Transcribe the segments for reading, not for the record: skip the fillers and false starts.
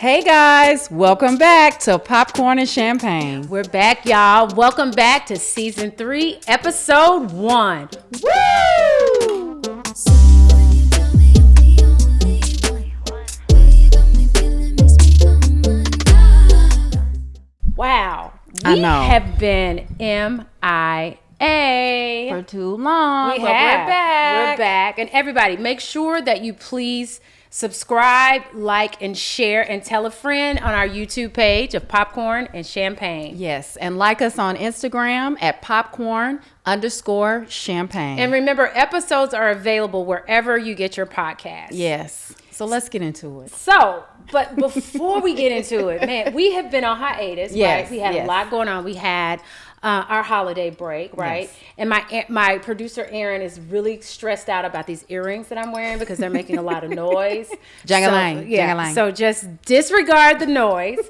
Hey guys, welcome back to Popcorn and Champagne. We're back, y'all. Welcome back to season 3, episode 1. Woo! Wow. I know. We have been MIA For too long. We're back. We're back. And everybody, make sure that you please subscribe, like, and share, and tell a friend on our YouTube page of Popcorn and Champagne. Yes, and like us on Instagram at popcorn_champagne. And remember, episodes are available wherever you get your podcast. Yes. So let's get into it. So, but before we get into it, man, we have been on hiatus, Yes, right? We had a lot going on. We had our holiday break, right? Yes. And my producer, Aaron, is really stressed out about these earrings that I'm wearing because they're making a lot of noise. Jangalang, So, yeah, jangalang. so just disregard the noise.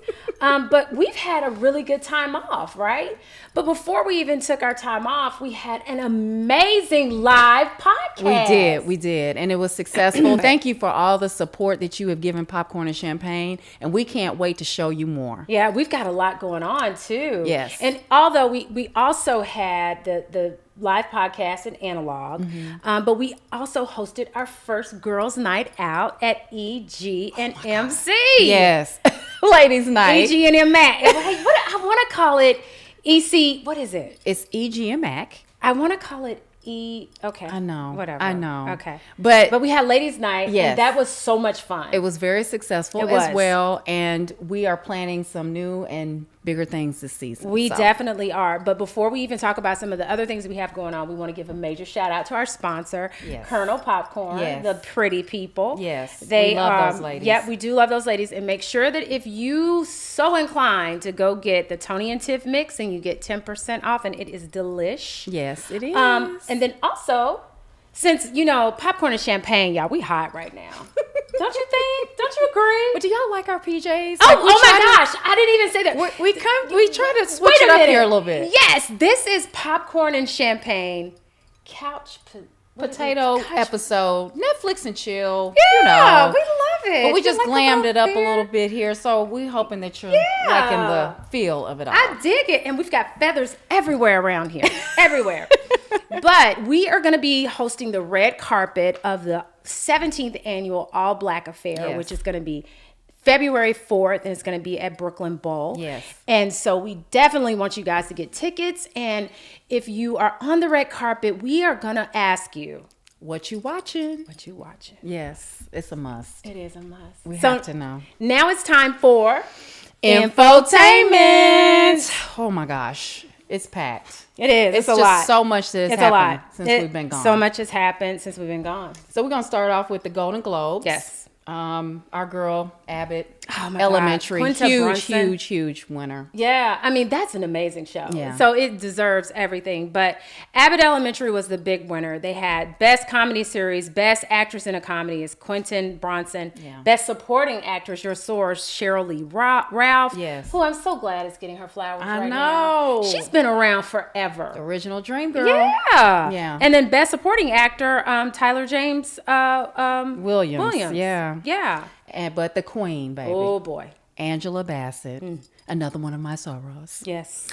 But we've had a really good time off, right? But before we even took our time off, we had an amazing live podcast. We did. And it was successful. Thank you for all the support that you have given Popcorn and Champagne. And we can't wait to show you more. Yeah, we've got a lot going on too. Yes. And although we also had the live podcast in analog, but we also hosted our first girls' night out at EG and MC. Yes. Ladies' night. EG and M Mac. I want to call it EC. What is it? It's EG and Mac. I want to call it Okay. I know. Whatever. I know. Okay. But we had ladies' night. Yes. And that was so much fun. it was very successful It was. as well. And we are planning some new and bigger things this season. We So, definitely are. But before we even talk about some of the other things we have going on, we want to give a major shout out to our sponsor, Yes. Colonel Popcorn, Yes. the pretty people. Yes. They We love those ladies. Yeah, we do love those ladies. And make sure that if you so inclined to go get the Toni and Tiff mix, and you get 10% off, and it is delish. Yes, it is. And then also, since, Popcorn and Champagne, y'all, we hot right now. Don't you think? Don't you agree? But do y'all like our PJs? Oh, Like, we my try to- gosh. I didn't even say that. We try to switch Wait it a up minute. here a little bit. Yes, this is Popcorn and Champagne Potato episode, Netflix and chill. Yeah, you know. we love it. But we just You like the glammed it up a hair? little bit here, so we hoping that you're Yeah. liking the feel of it all. I dig it. And we've got feathers everywhere around here. Everywhere. But we are going to be hosting the red carpet of the 17th annual All Black Affair, Yes. which is going to be February 4th, and it's going to be at Brooklyn Bowl. Yes. And so we definitely want you guys to get tickets. And if you are on the red carpet, we are going to ask you, What you watching? what you watching? Yes, it's a must. It is a must. We have to know. Now it's time for Infotainment. Oh my gosh, it's packed. It is. It's a just lot. so much that has It's a lot. happened since we've been gone. So much has happened since we've been gone. So we're gonna start off with the Golden Globes. Yes. Our girl Abbott, Oh my Elementary, God. Quinta huge Brunson. winner. Yeah, I mean, that's an amazing show. Yeah. So it deserves everything. But Abbott Elementary was the big winner. They had Best Comedy Series, Best Actress in a Comedy is Quinta Brunson. Yeah. Best Supporting Actress, your source, Cheryl Lee Ralph. Yes. Who I'm so glad is getting her flowers I right know. now. She's been around forever. Original Dream Girl. Yeah. Yeah. And then Best Supporting Actor, Tyler James Williams. Williams. Yeah. Yeah. But the Queen, baby. Oh, boy. Angela Bassett. Another one of my sorrows. Yes.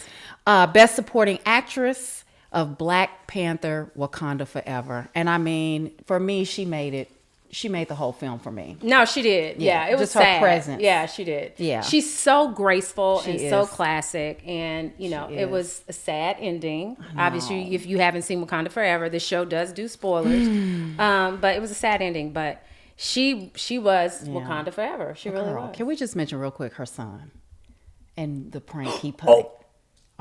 Best Supporting Actress of Black Panther, Wakanda Forever. And I mean, for me, she made the whole film for me. No, she did. Yeah, Yeah, it was just her sad. presence. Yeah, she did. Yeah. She's so graceful She and is. so classic. And, She it is. was a sad ending. Obviously, if you haven't seen Wakanda Forever, the show does do spoilers. But it was a sad ending. But she was Wakanda Forever. She really Girl, was. can we just mention real quick her son and the prank he played?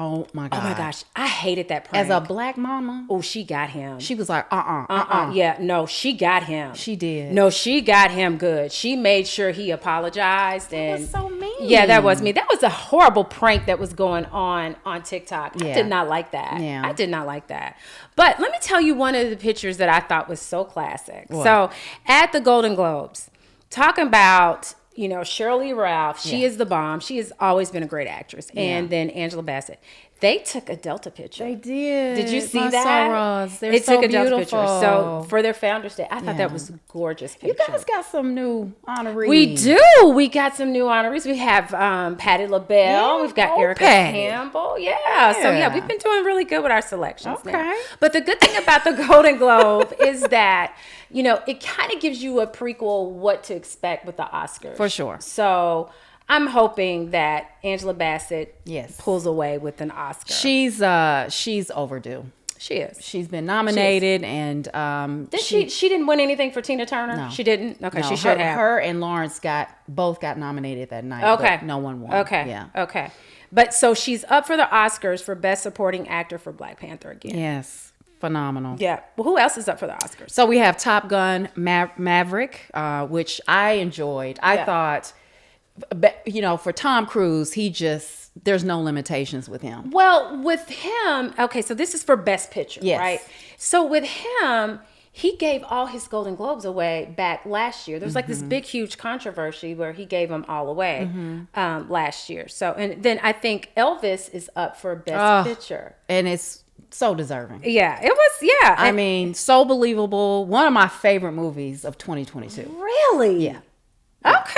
Oh my God. Oh, my gosh. I hated that prank. As a black mama, Oh, she got him. she was like, Yeah, no, she got him. She did. No, she got him good. She made sure he apologized. And was so mean. Yeah, that was me. That was a horrible prank that was going on TikTok. I Yeah. did not like that. Yeah. I did not like that. But let me tell you one of the pictures that I thought was so classic. What? So at the Golden Globes, talking about, Cheryl Lee Ralph, she Yeah. is the bomb. She has always been a great actress. And then Angela Bassett. They took a Delta picture. They did. Did you see My that? sorors. They're They so took a beautiful. Delta picture. So for their Founders Day, I thought that was a gorgeous picture. You guys got some new honorees. We do. We got some new honorees. We have Patti LaBelle. Yeah. We've got Oh, Erica Patti. Campbell. Yeah. So yeah, we've been doing really good with our selections now. Okay. But the good thing about the Golden Globe is that, you know, it kind of gives you a prequel what to expect with the Oscars. For sure. So I'm hoping that Angela Bassett Yes. pulls away with an Oscar. She's overdue. She is. She's been nominated, and Did she didn't win anything for Tina Turner? No. She didn't? Okay, no, she should have. Her and Lawrence both got nominated that night. Okay. But no one won. Okay. Yeah. Okay. But so she's up for the Oscars for Best Supporting Actor for Black Panther again. Yes. Phenomenal. Yeah. Well, who else is up for the Oscars? So we have Top Gun Maverick, which I enjoyed. I thought, you know, for Tom Cruise, there's no limitations with him. Well, with him, okay, so this is for Best Picture, Yes. right? So with him, he gave all his Golden Globes away back last year. There was like this big, huge controversy where he gave them all away last year. So, and then I think Elvis is up for Best Picture. And it's so deserving. Yeah, it was, yeah. I mean, so believable. One of my favorite movies of 2022. Really? Yeah. Okay.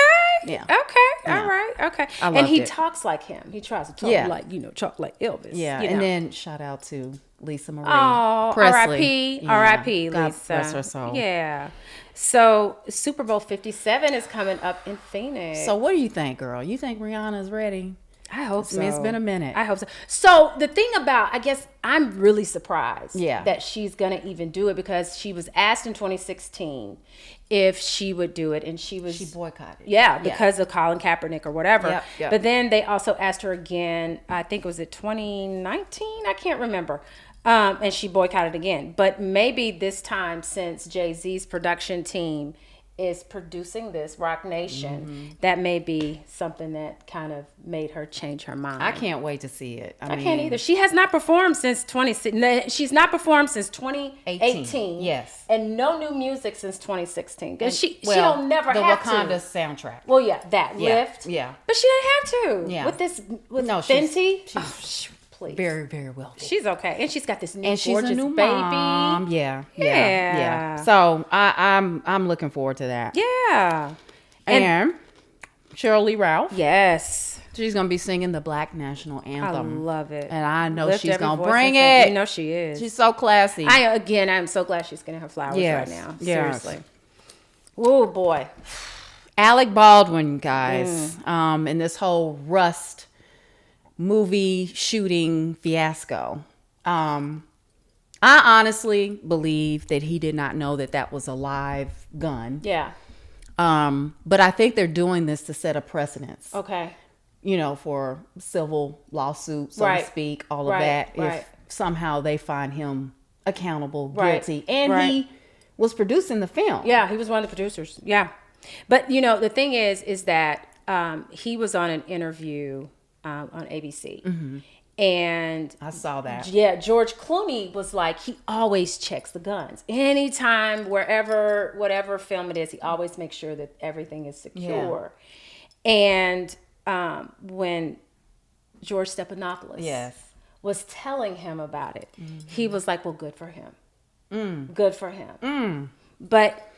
Yeah. Okay. Yeah. All right. Okay. I And loved he it. talks like him. He tries to talk Yeah. like, talk like Elvis. Yeah. you know. And then shout out to Lisa Marie Oh, Presley. R.I.P. Yeah. R.I.P. God Lisa. bless her soul. Yeah. So Super Bowl 57 is coming up in Phoenix. So what do you think, girl? You think Rihanna's ready? I hope so. I mean, it's been a minute. I hope so. So the thing about, I guess I'm really surprised Yeah. that she's going to even do it, because she was asked in 2016 if she would do it, and she boycotted. Yeah, because of Colin Kaepernick or whatever. Yep. But then they also asked her again, I think it was 2019? I can't remember. And she boycotted again. But maybe this time, since Jay-Z's production team is producing this, Rock Nation, that may be something that kind of made her change her mind. I can't wait to see it. I can't either. She has not performed since 2018. Yes. And no new music since 2016. Because she'll never the have Wakanda to. soundtrack. Well, yeah, that Yeah, Lift. yeah. But she didn't have to. Yeah. With No, she's- Fenty. she's Please. Very, very well. She's okay. And she's got this new And she's gorgeous a new baby. mom. Yeah. Yeah. So I'm looking forward to that. Yeah. And Cheryl Lee Ralph. Yes. She's gonna be singing the Black National I Anthem. love it. And I know Lift she's every gonna voice bring and sing. it. You know she is. She's so classy. I'm so glad she's getting her flowers Yes. right now. Yes. Seriously. Oh boy. Alec Baldwin, guys, in this whole Rust movie shooting fiasco. I honestly believe that he did not know that was a live gun. Yeah. But I think they're doing this to set a precedence. Okay. You know, for civil lawsuits, so Right. to speak, all of Right, that. right. If somehow they find him accountable, Right, guilty, and right. he was producing the film. Yeah, he was one of the producers. Yeah. But the thing is that he was on an interview on ABC. And I saw that. yeah, George Clooney was like, he always checks the guns. Anytime, wherever, whatever film it is, he always makes sure that everything is secure. And when George Stephanopoulos Yes. was telling him about it, he was like, well, good for him. Good for him. But,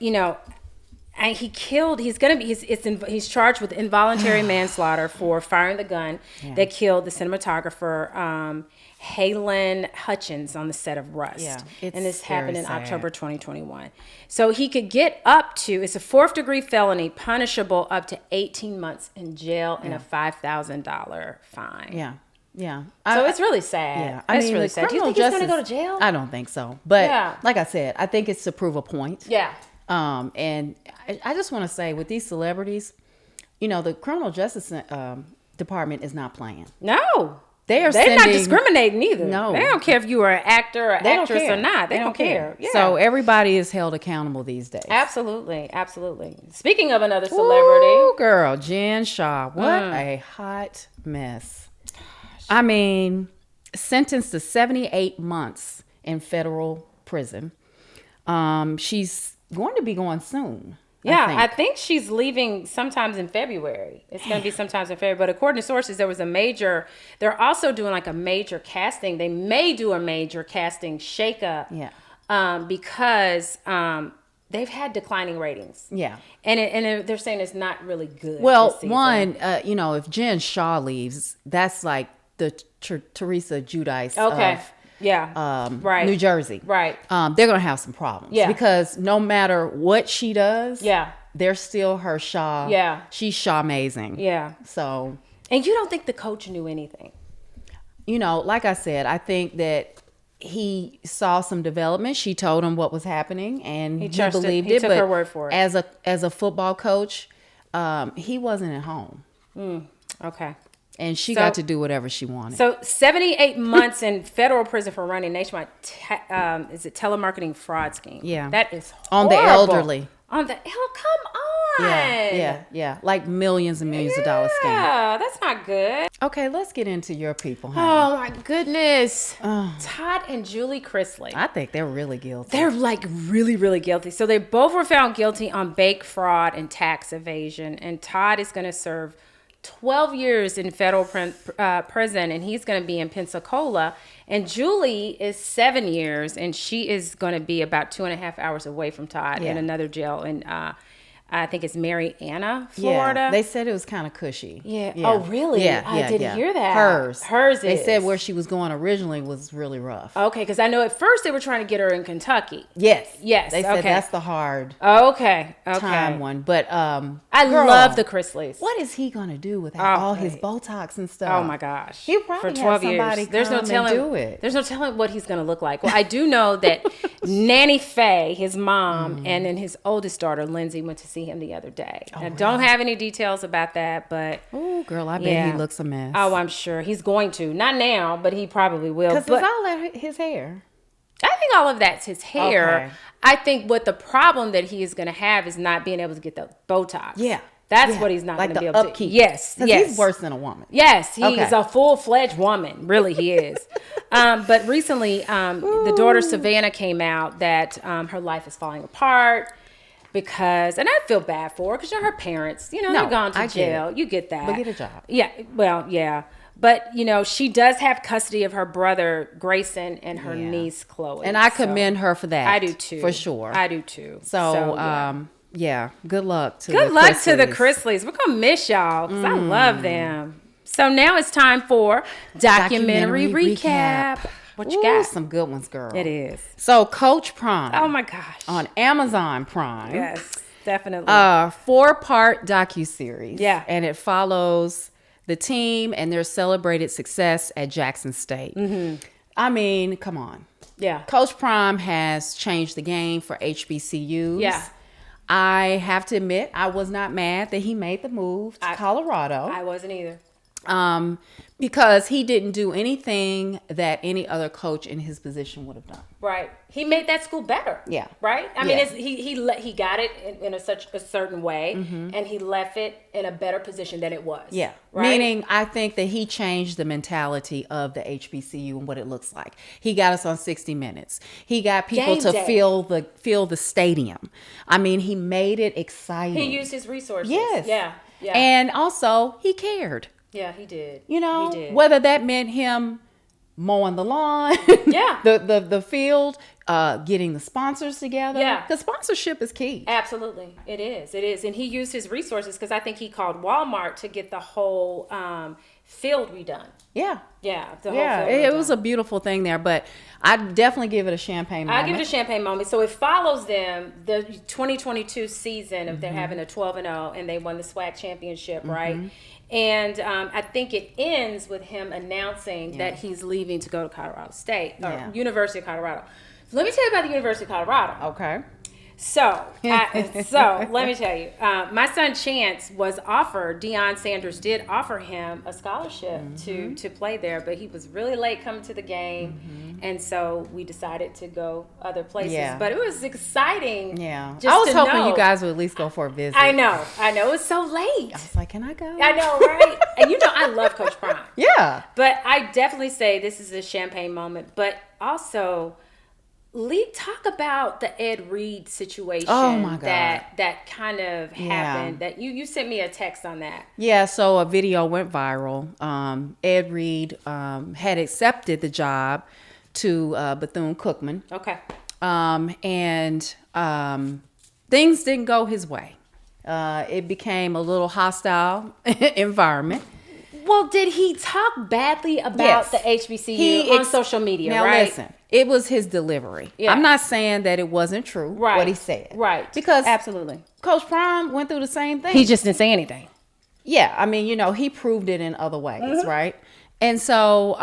and he's charged with involuntary manslaughter for firing the gun that killed the cinematographer Halen Hutchins on the set of Rust. Yeah, and this it's happened in very sad. October 2021. So he could get up to, it's a 4th degree felony, punishable up to 18 months in jail and a $5,000 fine. Yeah. Yeah. So it's really sad. Yeah. It's really sad. Do you think he's going to go to jail? I don't think so. But Yeah. like I said, I think it's to prove a point. Yeah. And I just want to say with these celebrities, the criminal justice department is not playing. No. They're not discriminating either. No. They don't care if you are an actor or They don't actress care. or not. They don't care. Yeah. So everybody is held accountable these days. Absolutely. Absolutely. Speaking of another celebrity. Ooh, girl, Jen Shaw. What a hot mess. I mean, sentenced to 78 months in federal prison. She's going to be going soon. Yeah, I think she's leaving sometimes in February. It's going to be sometimes in February. But according to sources, they're also doing like a major casting. They may do a major casting shakeup. Yeah. Because they've had declining ratings. Yeah. And they're saying it's not really good. Well, one, if Jen Shaw leaves, that's like the Teresa Giudice of right. New Jersey. Right. They're going to have some problems. Yeah. Because no matter what she does, yeah, they're still her Shaw. Yeah. She's Shaw amazing. Yeah. So. And you don't think the coach knew anything? Like I said, I think that he saw some development. She told him what was happening, and he believed it. He took her word for it. As a football coach, he wasn't at home. Okay. And she got to do whatever she wanted. So 78 months in federal prison for running nationwide is it telemarketing fraud scheme? Yeah. That is horrible. On the elderly. Come on. Yeah. Like millions and millions of dollars scam. Yeah, that's not good. Okay, let's get into your people. Oh my goodness. Todd and Julie Chrisley. I think they're really guilty. They're like really, really guilty. So they both were found guilty on bank fraud and tax evasion. And Todd is going to serve 12 years in federal prison, and he's going to be in Pensacola. And Julie is 7 years, and she is going to be about 2.5 hours away from Todd in another jail in I think it's Marianna, Florida. Yeah, they said it was kind of cushy. Yeah. Oh, really? I didn't hear that. Hers They said where she was going originally was really rough. Okay, because I know at first they were trying to get her in Kentucky. Yes. They said that's the hard time one. But I love the Chrisleys. What is he going to do with all his Botox and stuff? Oh, my gosh. He'll probably for 12 have somebody years. There's no telling, do it. There's no telling what he's going to look like. Well, I do know that Nanny Faye, his mom, and then his oldest daughter, Lindsay, went to see him the other day. I don't have any details about that, but... Oh, girl, I bet he looks a mess. Oh, I'm sure. He's going to. Not now, but he probably will. Because it's all his hair. I think all of that's his hair. Okay. I think what the problem that he is going to have is not being able to get the Botox. Yeah. That's what he's not going to be able upkeep. to. Yes. He's worse than a woman. Yes, he's a full-fledged woman. Really, he is. But recently, the daughter Savannah came out that her life is falling apart. Because, and I feel bad for her because her parents, they're gone to jail. You get that. But get a job. Yeah, well, yeah. But, she does have custody of her brother, Grayson, and her niece, Chloe. And I commend her for that. I do too. For sure. I do too. So good luck to the Chrisleys. We're going to miss y'all because I love them. So now it's time for documentary recap. What you got? Some good ones, girl. It is. So Coach Prime. Oh my gosh. On Amazon Prime. Yes, definitely. 4-part docuseries. Yeah. And it follows the team and their celebrated success at Jackson State. Mm-hmm. I mean, come on. Yeah. Coach Prime has changed the game for HBCUs. Yeah. I have to admit, I was not mad that he made the move to Colorado. I wasn't either. Because he didn't do anything that any other coach in his position would have done. Right. He made that school better. Yeah. Right? I mean, he got it in such a certain way, and he left it in a better position than it was. Yeah. Right? Meaning, I think that he changed the mentality of the HBCU and what it looks like. He got us on 60 Minutes. He got people to fill the stadium. I mean, he made it exciting. He used his resources. Yes. Yeah. And also, he cared. Yeah, he did. He did. Whether that meant him mowing the lawn, the field, getting the sponsors together. Yeah. Because sponsorship is key. Absolutely. It is. And he used his resources because I think he called Walmart to get the whole field redone. Yeah. Yeah. The whole field it was a beautiful thing there, but I'd definitely give it a champagne moment. I give it a champagne moment. So it follows them, the 2022 season of they're having a 12-0 and they won the SWAC championship, right? And I think it ends with him announcing that he's leaving to go to Colorado State, or University of Colorado. So let me tell you about the University of Colorado. Okay. So let me tell you, my son Chance was offered, Deion Sanders did offer him a scholarship to play there, but he was really late coming to the game, and so we decided to go other places. Yeah. But it was exciting. Yeah, just I was hoping know. you guys would at least go for a visit. I know. It was so late. I was like, can I go? I know, right? And I love Coach Prime. Yeah. But I definitely say this is a champagne moment, but also Lee, talk about the Ed Reed situation. Oh my God. That kind of happened. That you sent me a text on that. Yeah, so a video went viral. Ed Reed had accepted the job to Bethune-Cookman. Okay. And things didn't go his way. It became a little hostile environment. Well, did he talk badly about the HBCU on social media? Now, right? listen, it was his delivery. Yeah. I'm not saying that it wasn't true, what he said. Right. Because absolutely, Coach Prime went through the same thing. He just didn't say anything. Yeah, I mean, he proved it in other ways, right? And so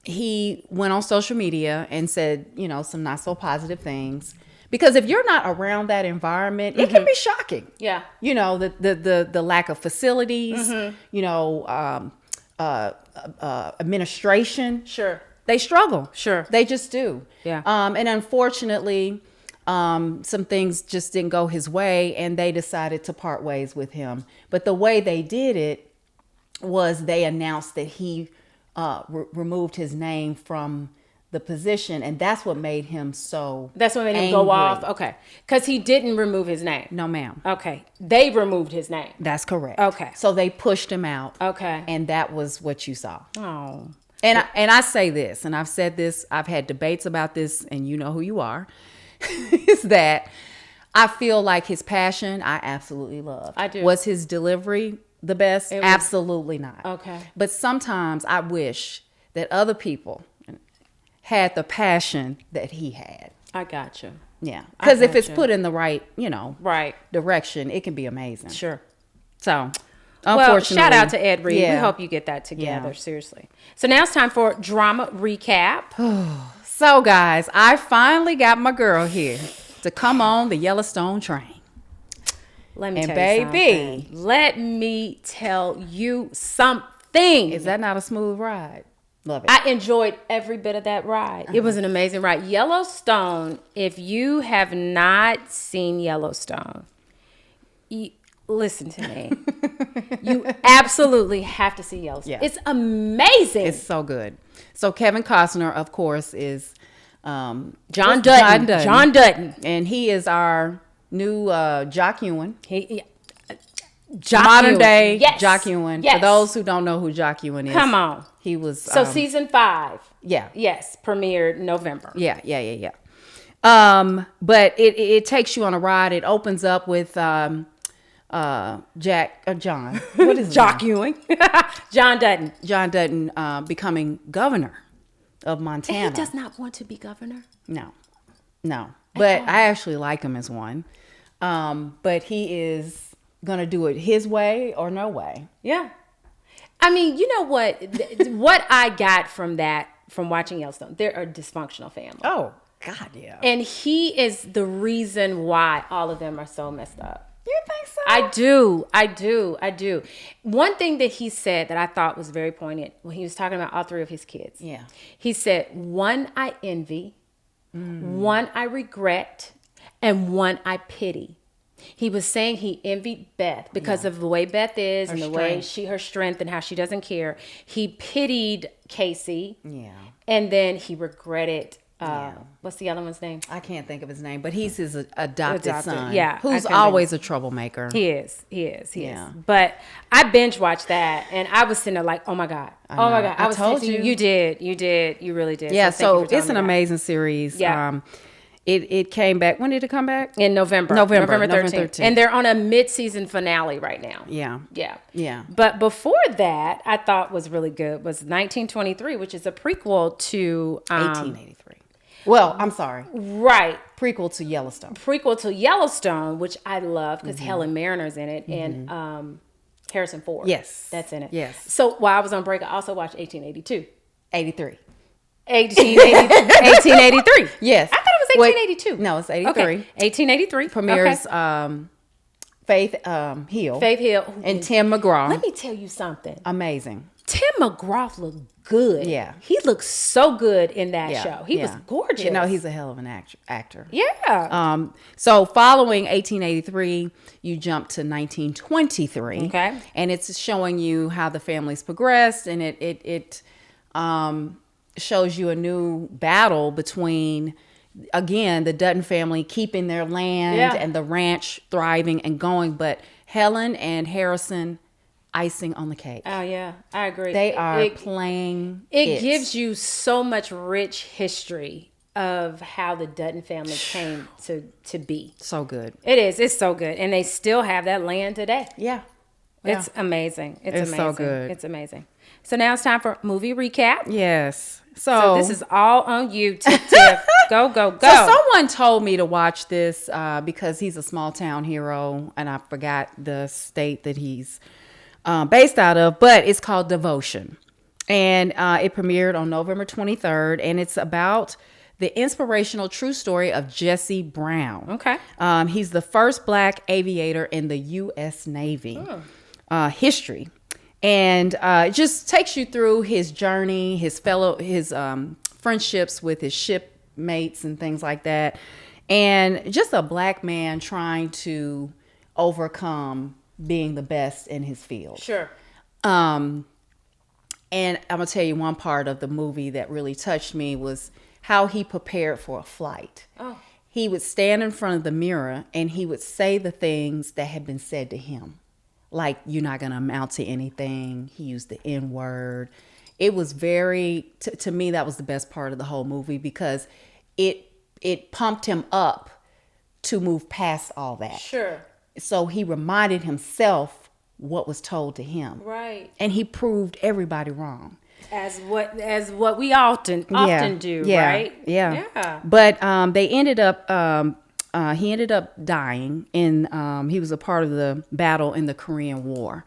he went on social media and said, some not so positive things. Because if you're not around that environment, it can be shocking. Yeah. The lack of facilities, administration. Sure. They struggle. Sure. They just do. Yeah. And unfortunately, some things just didn't go his way, and they decided to part ways with him. But the way they did it was they announced that he removed his name from the position, and that's what made him so That's what made him angry. go off? Okay. Because he didn't remove his name. No, ma'am. Okay. They removed his name. That's correct. Okay. So they pushed him out. Okay. And that was what you saw. Oh. And I say this, and I've said this, I've had debates about this, and you know who you are, is that I feel like his passion, I absolutely love. I do. Was his delivery the best? Absolutely not. Okay. But sometimes I wish that other people had the passion that he had. I got you. Yeah. Because if it's put in the right, right direction, it can be amazing. Sure. So, well, unfortunately. shout out to Ed Reed. Yeah. We hope you get that together. Seriously. So now it's time for drama recap. So, guys, I finally got my girl here to come on the Yellowstone train. Let me let me tell you something. Is that not a smooth ride? Love it. I enjoyed every bit of that ride. It was an amazing ride. Yellowstone, if you have not seen Yellowstone, listen to me. You absolutely have to see Yellowstone. Yeah. It's amazing. It's so good. So Kevin Costner, of course, is John Dutton. John Dutton. And he is our new Jock Ewan. Modern day Jock Ewan. Yes. For those who don't know who Jock Ewan is. Come on. He was so season 5. Yeah. Yes, premiered November. Yeah. But it takes you on a ride. It opens up with John. What is Jock Ewan? John Dutton. John Dutton becoming governor of Montana. And he does not want to be governor. No. But I actually like him as one. But he is gonna do it his way or no way. Yeah. I mean, you know what? What I got from watching Yellowstone, they're a dysfunctional family. Oh, God, yeah. And he is the reason why all of them are so messed up. You think so? I do. One thing that he said that I thought was very poignant when he was talking about all 3 of his kids. Yeah. He said, 1 I envy, 1 I regret, and 1 I pity. He was saying he envied Beth because of the way Beth is and the way her strength and how she doesn't care. He pitied Casey. Yeah. And then he regretted, what's the other one's name? I can't think of his name, but he's his adopted son. Yeah. Who's always a troublemaker. He is. But I binge watched that and I was sitting there like, oh my God. I was told you. You did. You really did. Yeah. So it's an amazing series. Yeah. It came back. When did it come back? In November 13th. And they're on a mid-season finale right now. Yeah. But before that, I thought was really good was 1923, which is a prequel to 1883. Well, I'm sorry. Right. Prequel to Yellowstone. Which I love because Helen Mariner's in it and Harrison Ford. Yes. That's in it. Yes. So while I was on break, I also watched 1882. 83. 1883. Yes. I thought it was 1882. No, it's 83. Okay. 1883. Premieres Faith Hill. And Tim McGraw. Let me tell you something. Amazing. Tim McGraw looked good. Yeah. He looked so good in that show. He was gorgeous. He's a hell of an actor. Yeah. So following 1883, you jump to 1923. Okay. And it's showing you how the family's progressed, and it shows you a new battle between again, the Dutton family keeping their land and the ranch thriving and going. But Helen and Harrison, icing on the cake. Oh yeah, I agree. They are playing. It gives you so much rich history of how the Dutton family came to be. So good. It is. It's so good, and they still have that land today. Yeah. It's amazing. It's amazing. So good. It's amazing. So now it's time for movie recap. Yes. So this is all on you, Tiff. Go. So someone told me to watch this because he's a small town hero, and I forgot the state that he's based out of, but it's called Devotion. And it premiered on November 23rd, and it's about the inspirational true story of Jesse Brown. Okay. He's the first Black aviator in the U.S. Navy history. And it just takes you through his journey, his friendships with his shipmates and things like that. And just a Black man trying to overcome being the best in his field. Sure. And I'm going to tell you one part of the movie that really touched me was how he prepared for a flight. Oh. He would stand in front of the mirror and he would say the things that had been said to him. Like, you're not going to amount to anything. He used the N word. It was very, to me, that was the best part of the whole movie because it pumped him up to move past all that. Sure. So he reminded himself what was told to him. Right. And he proved everybody wrong. As what we often do, right? Yeah. But they ended up he ended up dying he was a part of the battle in the Korean War.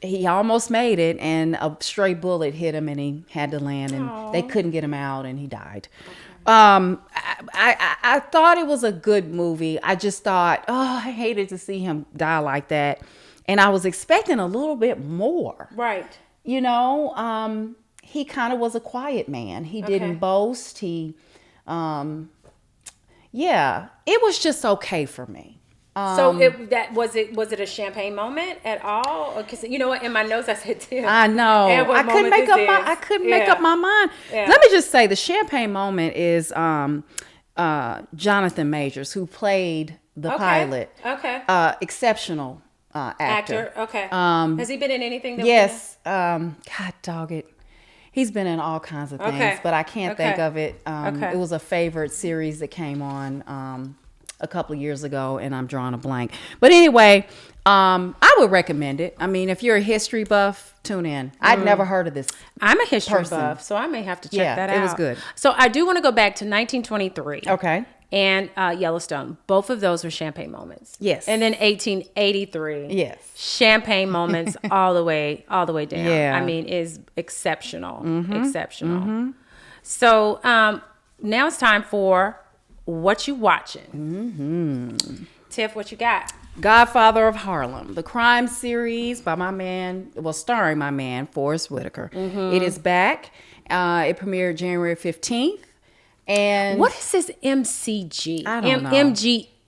He almost made it and a stray bullet hit him and he had to land and they couldn't get him out and he died. I thought it was a good movie. I just thought, I hated to see him die like that. And I was expecting a little bit more. Right. You know, he kind of was a quiet man. He didn't boast. It was just okay for me. So was it a champagne moment at all? Because you know what, in my notes I said too. I know. I couldn't make up my mind. Yeah. Let me just say the champagne moment is Jonathan Majors, who played the pilot. Okay. Exceptional actor. Okay. Has he been in anything? Yes. God dog it. He's been in all kinds of things, but I can't think of it. It was a favorite series that came on a couple of years ago, and I'm drawing a blank. But anyway, I would recommend it. I mean, if you're a history buff, tune in. I'd never heard of this. I'm a history buff, so I may have to check that out. It was good. So I do want to go back to 1923. Okay. And Yellowstone. Both of those were champagne moments. Yes. And then 1883. Yes. Champagne moments all the way down. Yeah. I mean, is exceptional. Exceptional. So now it's time for What You Watching. Tiff, what you got? Godfather of Harlem, the crime series starring my man, Forrest Whitaker. It is back. It premiered January 15th. And what is this MCG? I don't know.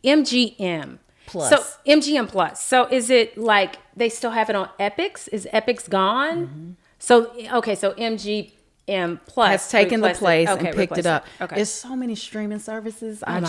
MGM Plus. So MGM Plus. So is it like they still have it on Epix? Is Epix gone? So MGM Plus has taken the place and picked it up. Okay. There's so many streaming services. I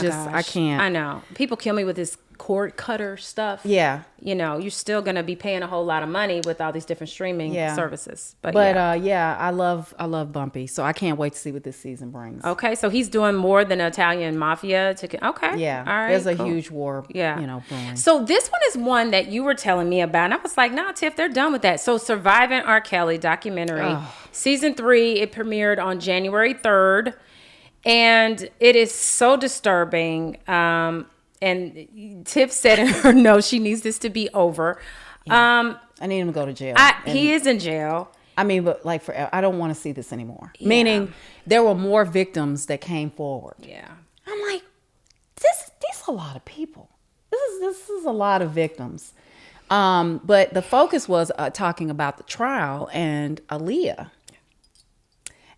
can't. I know. People kill me with this cord cutter stuff. Yeah. You know, you're still going to be paying a whole lot of money with all these different streaming services. But I love Bumpy. So I can't wait to see what this season brings. Okay. So he's doing more than Italian mafia okay. Yeah. All right. There's a huge war, brewing. So this one is one that you were telling me about. And I was like, nah, Tiff, they're done with that. So Surviving R. Kelly documentary, season 3, it premiered on January 3rd. And it is so disturbing. And Tiff said in her note she needs this to be over. Yeah. I need him to go to jail. He is in jail. I mean, but like forever. I don't want to see this anymore. Yeah. Meaning there were more victims that came forward. Yeah. I'm like, these are a lot of people. This is a lot of victims. But the focus was talking about the trial and Aaliyah.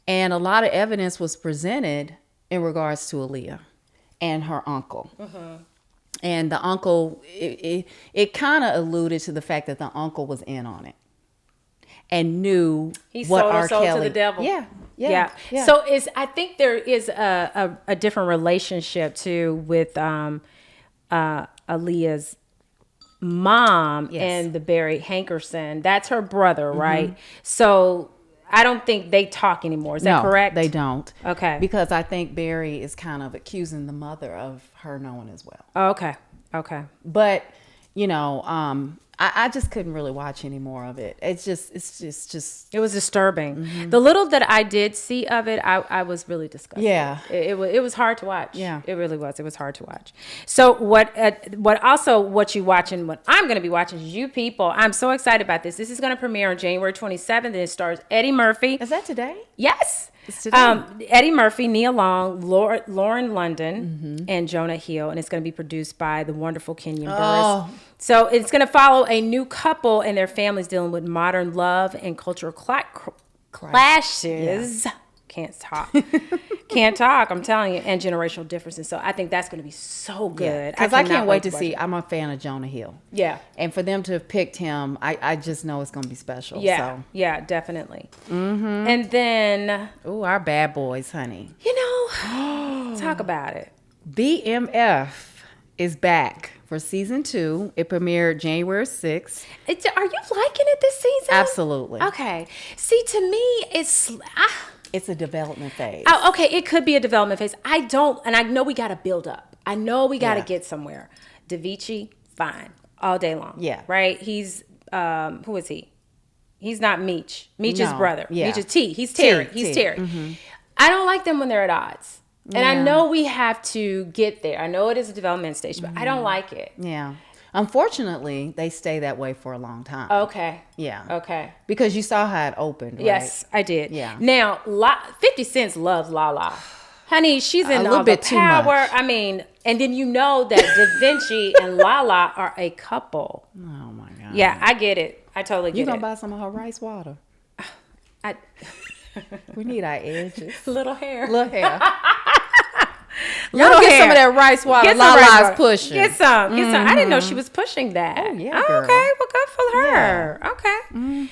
And a lot of evidence was presented in regards to Aaliyah and her uncle. And the uncle, it kind of alluded to the fact that the uncle was in on it and knew he what sold R. her soul Kelly to the devil. Yeah, Yeah. So I think there is a different relationship too with Aaliyah's mom and the Barry Hankerson. That's her brother, right? So I don't think they talk anymore. Is that correct? They don't. Okay. Because I think Barry is kind of accusing the mother of her knowing as well. Oh, okay. Okay. But, you know, I just couldn't really watch any more of it. It's just. It was disturbing. The little that I did see of it, I was really disgusted. Yeah. It was hard to watch. Yeah. It really was. It was hard to watch. So what you watching, what I'm going to be watching is You People. I'm so excited about this. This is going to premiere on January 27th, and it stars Eddie Murphy. Is that today? Yes. It's today. Eddie Murphy, Nia Long, Lauren London, and Jonah Hill, and it's going to be produced by the wonderful Kenyon Burris. So it's going to follow a new couple and their families dealing with modern love and cultural clashes. Yeah. Can't talk. I'm telling you, and generational differences. So I think that's going to be so good. Because I can't wait to see. I'm a fan of Jonah Hill. Yeah. And for them to have picked him, I just know it's going to be special. Yeah. So. Yeah, definitely. And then. Ooh, our bad boys, honey. You know, talk about it. BMF is back for season 2. It premiered January 6th. Are you liking it this season? Absolutely. Okay. See, to me, it's a development phase. Oh, okay, it could be a development phase. And I know we got to build up. I know we got to get somewhere. DaVinci, fine, all day long. Yeah. Right? He's, who is he? He's not Meech's brother. Yeah. Meech is T. He's Terry. He's Terry. I don't like them when they're at odds. And I know we have to get there. I know it is a development stage, but I don't like it. Yeah. Unfortunately, they stay that way for a long time. Okay. Yeah. Okay. Because you saw how it opened, right? Yes, I did. Yeah. Now, 50 Cent loves Lala. Honey, she's in a little bit too power. much. I mean, and then you know that DaVinci and Lala are a couple. Oh, my God. Yeah, I get it. I totally get it. You going to buy some of her rice water? We need our edges. Little hair. Y'all get some of that rice water Lala's pushing. Get some. I didn't know she was pushing that. Oh, yeah, girl. Okay, well, good for her. Yeah. Okay.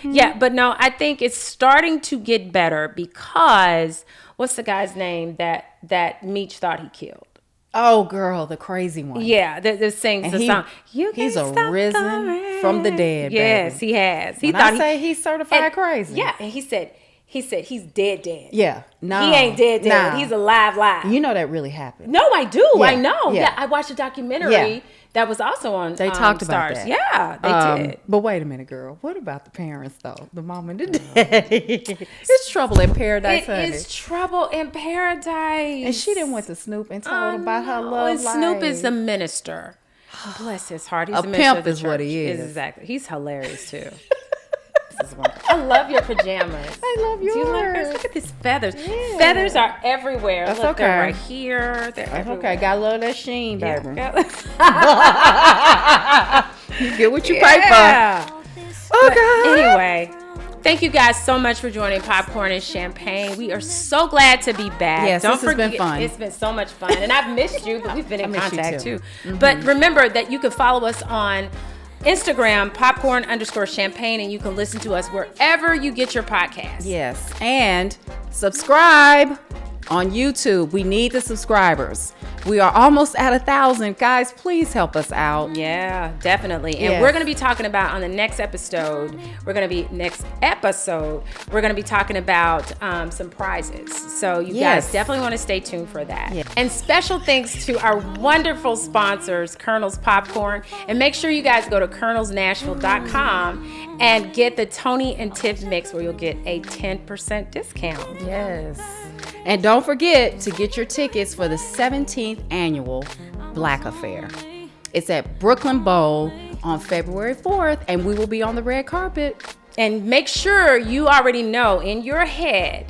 Yeah, but no, I think it's starting to get better because what's the guy's name that Meech thought he killed? Oh, girl, the crazy one. Yeah, that sings the song. He's arisen from the dead. Yes, baby. He has. He's certified crazy. Yeah, and he said he's dead. Yeah. No. He ain't dead. Nah. He's alive. You know that really happened. No, I do. Yeah. I know. Yeah. Yeah, I watched a documentary that was also on They talked about Stars. that. Yeah, they did. But wait a minute, girl. What about the parents, though? The mom and the daddy. It's trouble in paradise, honey. It is trouble in paradise. And she didn't went to Snoop and told about her love and life. Snoop is a minister. Bless his heart. He's a a minister pimp is what he is. Exactly. He's hilarious, too. I love your pajamas. I love yours. Do you like hers? Look at these feathers. Yeah. Feathers are everywhere. That's Look, okay. They're right here. They're everywhere. Okay, got a little of that sheen, baby. Yeah. You get what you pay for. Okay. Anyway, thank you guys so much for joining Popcorn and Champagne. We are so glad to be back. Yes, this has been fun. It's been so much fun. And I've missed you, but we've been in contact too. Mm-hmm. But remember that you can follow us on Instagram, popcorn_champagne, and you can listen to us wherever you get your podcasts. Yes. And subscribe on YouTube. We need the subscribers. We are almost at 1,000. Guys, please help us out. Yeah, definitely. And we're going to be talking about on the next episode, we're going to be talking about some prizes. So you guys definitely want to stay tuned for that. Yeah. And special thanks to our wonderful sponsors, Colonel's Popcorn. And make sure you guys go to colonelsnashville.com and get the Toni and Tiff mix where you'll get a 10% discount. Yes. And don't forget to get your tickets for the 17th annual Black Affair. It's at Brooklyn Bowl on February 4th, and we will be on the red carpet. And make sure you already know in your head,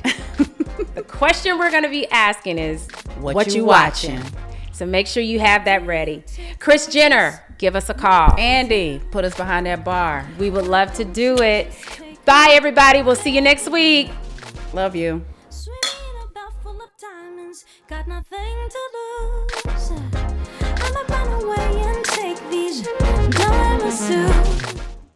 the question we're going to be asking is, what you watching? So make sure you have that ready. Kris Jenner, give us a call. Andy, put us behind that bar. We would love to do it. Bye, everybody. We'll see you next week. Love you. Got nothing to lose. I'ma run away and take these diamonds too.